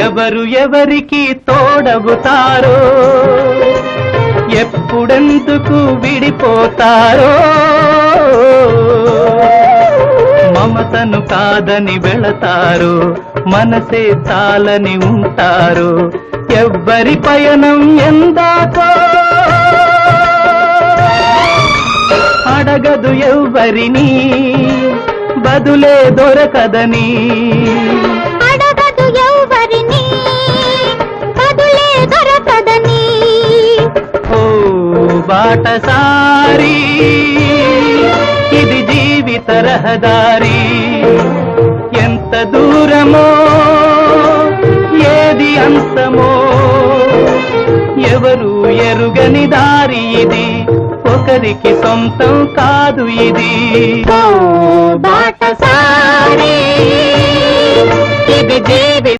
ఎవరు ఎవరికి తోడవుతారో, ఎప్పుడెందుకు విడిపోతారో, మమతను కాదని వెళతారు, మనసే చాలని ఉంటారు. ఎవ్వరి పయనం ఎందాకో అడగదు ఎవ్వరిని, బదులే దొరకదని. అడగదు ఎవ్వరిని, బదులే దొరకదని. ఓ బాటసారి, ఇది జీవిత రహదారి. ఎంత దూరమో, ఏది అంతమో, ఎవరు ఎరుగని దారి ఇది, ఒకరికి సొంతం కాదు ఇది. ఓ బాటసారి, ఇది జీవిత